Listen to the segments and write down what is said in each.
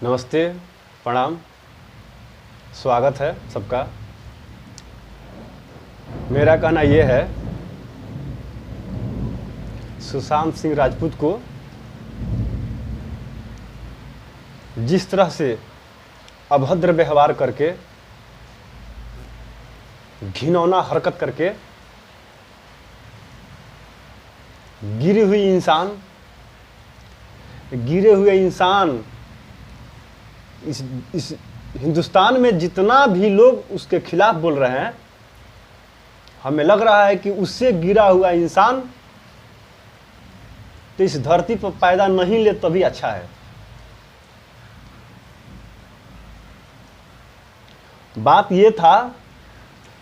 नमस्ते, प्रणाम, स्वागत है सबका। मेरा कहना ये है, सुशांत सिंह राजपूत को जिस तरह से अभद्र व्यवहार करके, घिनौना हरकत करके गिरे हुए इंसान इस हिंदुस्तान में जितना भी लोग उसके खिलाफ बोल रहे हैं, हमें लग रहा है कि उससे गिरा हुआ इंसान तो इस धरती पर पैदा नहीं ले तभी अच्छा है। बात ये था,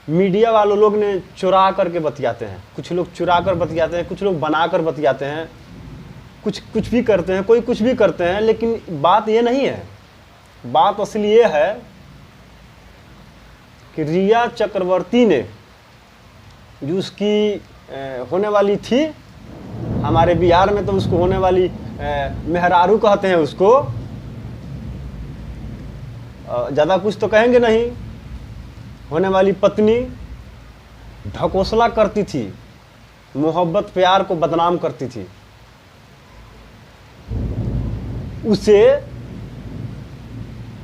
मीडिया वालों लोग ने चुरा करके बतियाते हैं, कुछ लोग चुरा कर बतियाते हैं, कुछ लोग बना कर बतियाते हैं, कुछ भी करते हैं, कोई कुछ भी करते हैं, लेकिन बात ये नहीं है। बात असली ये है कि रिया चक्रवर्ती ने जो उसकी होने वाली थी, हमारे बिहार में तो उसको होने वाली मेहरारू कहते हैं उसको, ज़्यादा कुछ तो कहेंगे नहीं, होने वाली पत्नी ढकोसला करती थी, मोहब्बत प्यार को बदनाम करती थी। उसे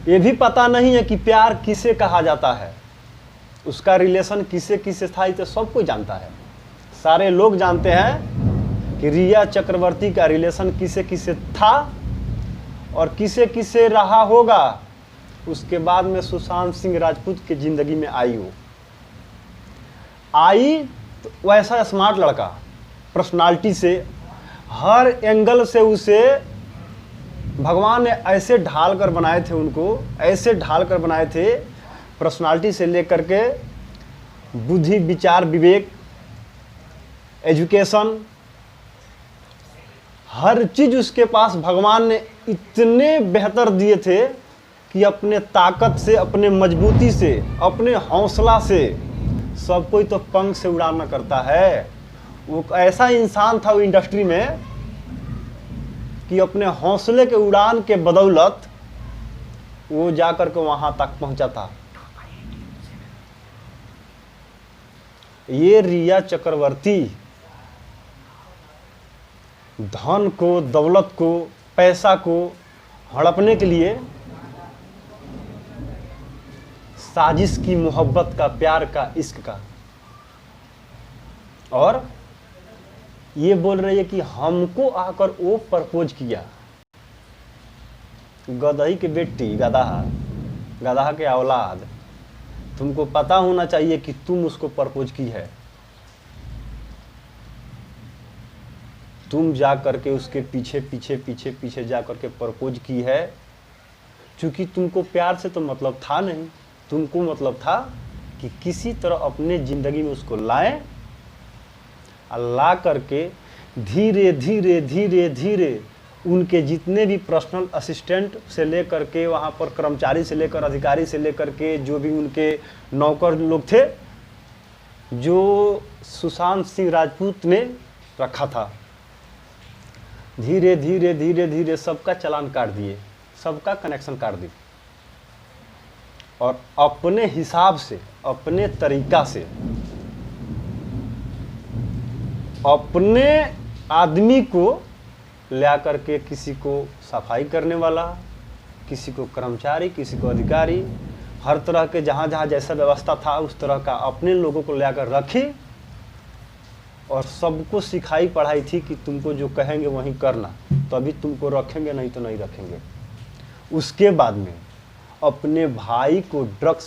ये भी पता नहीं है कि प्यार किसे कहा जाता है, उसका रिलेशन किसे किसे था, तो सब कोई जानता है। सारे लोग जानते हैं कि रिया चक्रवर्ती का रिलेशन किसे किसे था और किसे किसे रहा होगा। उसके बाद में सुशांत सिंह राजपूत की ज़िंदगी में आई तो वैसा स्मार्ट लड़का, पर्सनालिटी से, हर एंगल से उसे भगवान ने ऐसे ढाल कर बनाए थे, उनको ऐसे ढाल कर बनाए थे, पर्सनालिटी से लेकर के बुद्धि, विचार, विवेक, एजुकेशन, हर चीज़ उसके पास भगवान ने इतने बेहतर दिए थे कि अपने ताकत से, अपने मजबूती से, अपने हौसला से सब कोई तो पंख से उड़ाना करता है। वो ऐसा इंसान था वो इंडस्ट्री में कि अपने हौसले के उड़ान के बदौलत वो जाकर के वहां तक पहुंचा था। ये रिया चक्रवर्ती धन को, दौलत को, पैसा को हड़पने के लिए साजिश की, मोहब्बत का, प्यार का, इश्क का, और ये बोल रही है कि हमको आकर वो प्रपोज किया। गदही के बेटी, गधा के औलाद, तुमको पता होना चाहिए कि तुम उसको प्रपोज की है। तुम जा करके उसके पीछे पीछे पीछे पीछे जा करके प्रपोज की है, क्योंकि तुमको प्यार से तो मतलब था नहीं। तुमको मतलब था कि किसी तरह अपने ज़िंदगी में उसको लाएं, ला करके धीरे धीरे धीरे धीरे उनके जितने भी पर्सनल असिस्टेंट से लेकर के, वहाँ पर कर्मचारी से लेकर, अधिकारी से लेकर के, जो भी उनके नौकर लोग थे, जो सुशांत सिंह राजपूत ने रखा था, धीरे धीरे धीरे धीरे सबका चालान काट दिए, सबका कनेक्शन काट दिए, और अपने हिसाब से, अपने तरीका से, अपने आदमी को ले करके, किसी को सफाई करने वाला, किसी को कर्मचारी, किसी को अधिकारी, हर तरह के जहाँ जहाँ जैसा व्यवस्था था उस तरह का अपने लोगों को लेकर रखी, और सबको सिखाई पढ़ाई थी कि तुमको जो कहेंगे वहीं करना, तभी तुमको रखेंगे, नहीं तो नहीं रखेंगे। उसके बाद में अपने भाई को ड्रग्स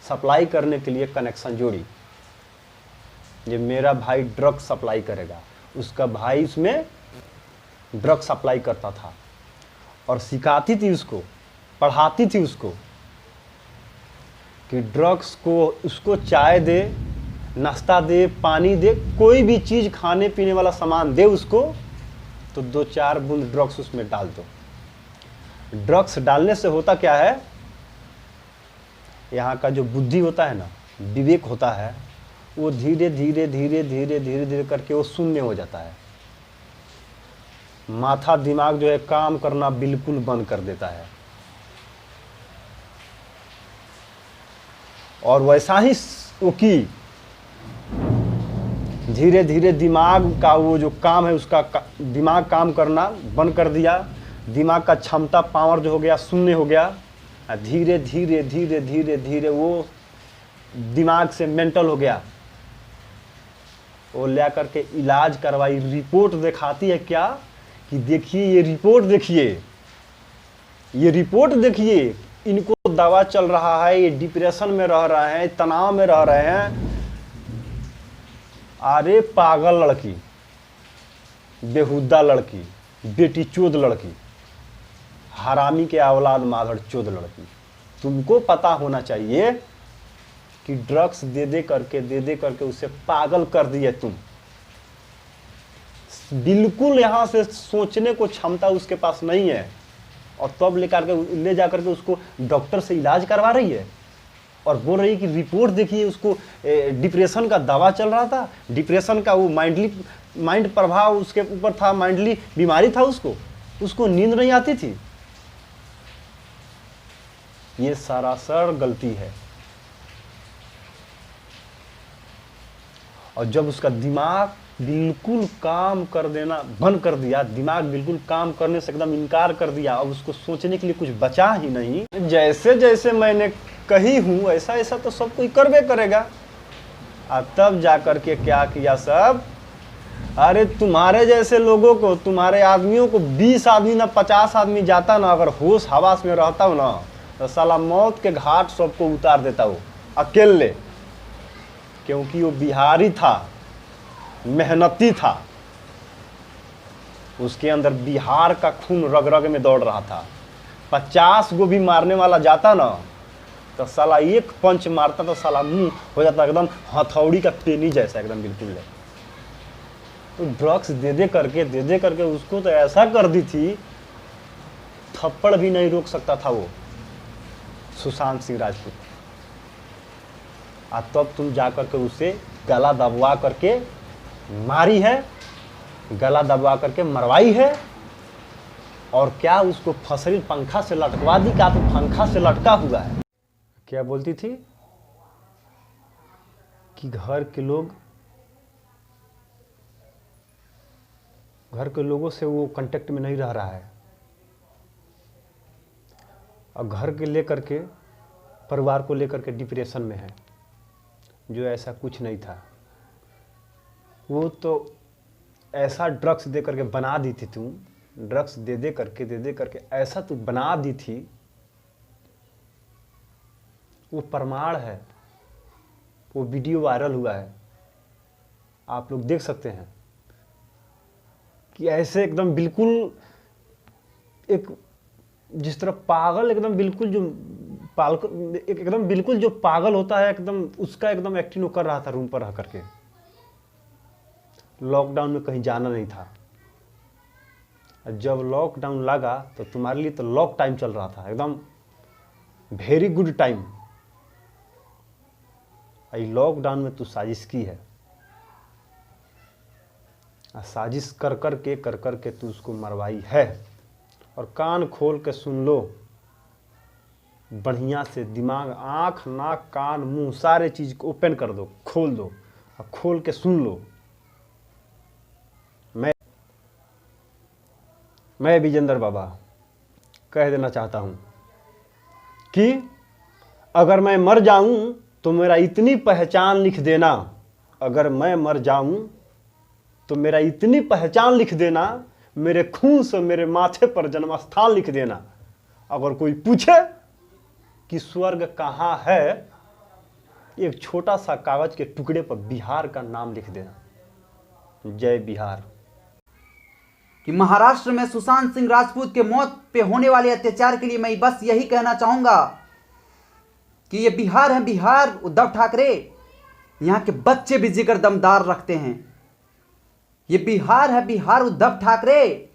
सप्लाई करने के लिए कनेक्शन जोड़ी। ये मेरा भाई ड्रग्स सप्लाई करेगा, उसका भाई उसमें ड्रग्स सप्लाई करता था और सिखाती थी उसको, पढ़ाती थी उसको कि ड्रग्स को, उसको चाय दे, नाश्ता दे, पानी दे, कोई भी चीज़, खाने पीने वाला सामान दे उसको, तो 2-4 बूंद ड्रग्स उसमें डाल दो। ड्रग्स डालने से होता क्या है, यहाँ का जो बुद्धि होता है ना, विवेक होता है, वो धीरे धीरे धीरे धीरे धीरे धीरे करके वो शून्य हो जाता है। माथा दिमाग जो है काम करना बिल्कुल बंद कर देता है। और वैसा ही वो की। धीरे धीरे दिमाग का वो जो काम है उसका दिमाग काम करना बंद कर दिया। दिमाग का क्षमता पावर जो हो गया शून्य हो गया। धीरे धीरे धीरे धीरे धीरे वो दिमाग से मेंटल हो गया। वो ले करके इलाज करवाई। रिपोर्ट दिखाती है क्या कि देखिए ये रिपोर्ट देखिए, ये रिपोर्ट देखिए, इनको दवा चल रहा है, ये डिप्रेशन में रह रहे हैं, तनाव में रह रहे हैं। अरे पागल लड़की, बेहुदा लड़की, बेटी चोद लड़की, हरामी के औलाद माधड़ चोद लड़की, तुमको पता होना चाहिए कि ड्रग्स दे दे करके उसे पागल कर दिए तुम। बिल्कुल यहाँ से सोचने को क्षमता उसके पास नहीं है, और तब ले जा करके उसको डॉक्टर से इलाज करवा रही है और बोल रही है कि रिपोर्ट देखिए, उसको डिप्रेशन का दवा चल रहा था, डिप्रेशन का वो माइंड प्रभाव उसके ऊपर था, माइंडली बीमारी था, उसको नींद नहीं आती थी। ये सरासर गलती है। और जब उसका दिमाग बिल्कुल काम कर देना बंद कर दिया, दिमाग बिल्कुल काम करने से एकदम इनकार कर दिया, अब उसको सोचने के लिए कुछ बचा ही नहीं। जैसे जैसे मैंने कही हूं ऐसा ऐसा तो सब कोई करबे करेगा। और तब जाकर के क्या किया सब, अरे तुम्हारे जैसे लोगों को, तुम्हारे आदमियों को 20 आदमी ना 50 आदमी जाता ना, अगर होश हवास में रहता हो ना, तो साला मौत के घाट सबको उतार देता हो अकेले। क्योंकि वो बिहारी था, मेहनती था, उसके अंदर बिहार का खून रग रग में दौड़ रहा था। 50 को भी मारने वाला जाता ना, तो साला एक पंच मारता तो साला मुंह हो जाता एकदम हथौड़ी का पेनी जैसा, एकदम बिल्कुल। तो ड्रग्स दे दे करके उसको तो ऐसा कर दी थी, थप्पड़ भी नहीं रोक सकता था वो सुशांत सिंह राजपूत। तब तुम जाकर के उसे गला दबवा करके मारी है, गला दबवा करके मरवाई है, और क्या उसको फसरी पंखा से लटकवा दी, क्या तो पंखा से लटका हुआ है। क्या बोलती थी कि घर के लोगों से वो कांटेक्ट में नहीं रह रहा है, और घर के लेकर के, परिवार को लेकर के डिप्रेशन में है। जो ऐसा कुछ नहीं था, वो तो ऐसा ड्रग्स दे करके बना दी थी तुम, ड्रग्स दे दे करके ऐसा तू बना दी थी। वो प्रमाण है, वो वीडियो वायरल हुआ है, आप लोग देख सकते हैं कि ऐसे एकदम बिल्कुल एक जिस तरह पागल एकदम बिल्कुल जो एकदम बिल्कुल जो पागल होता है एकदम, उसका एकदम एक्टिंग कर रहा था रूम पर रह करके। लॉकडाउन में कहीं जाना नहीं था। जब लॉकडाउन लगा तो तुम्हारे लिए तो लॉक टाइम चल रहा था, एकदम वेरी गुड टाइम। लॉकडाउन में तू साजिश की है, साजिश कर करके तू उसको मरवाई है। और कान खोल के सुन लो बढ़िया से, दिमाग, आंख, नाक, कान, मुंह, सारे चीज को ओपन कर दो, खोल दो और खोल के सुन लो। मैं विजेंद्र बाबा कह देना चाहता हूं कि अगर मैं मर जाऊं तो मेरा इतनी पहचान लिख देना, अगर मैं मर जाऊं तो मेरा इतनी पहचान लिख देना, मेरे खून से मेरे माथे पर जन्मस्थान लिख देना। अगर कोई पूछे कि स्वर्ग कहाँ है, एक छोटा सा कागज के टुकड़े पर बिहार का नाम लिख देना। जय बिहार। कि महाराष्ट्र में सुशांत सिंह राजपूत के मौत पे होने वाले अत्याचार के लिए मैं बस यही कहना चाहूंगा कि ये बिहार है, बिहार उद्धव ठाकरे, यहाँ के बच्चे भी जिगर दमदार रखते हैं। ये बिहार है, बिहार उद्धव ठाकरे,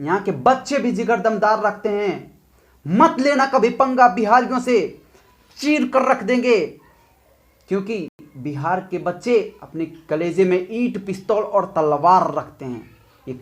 यहाँ के बच्चे भी जिगर दमदार रखते हैं। मत लेना कभी पंगा, बिहारियों से चीर कर रख देंगे, क्योंकि बिहार के बच्चे अपने कलेजे में ईंट, पिस्तौल और तलवार रखते हैं। ये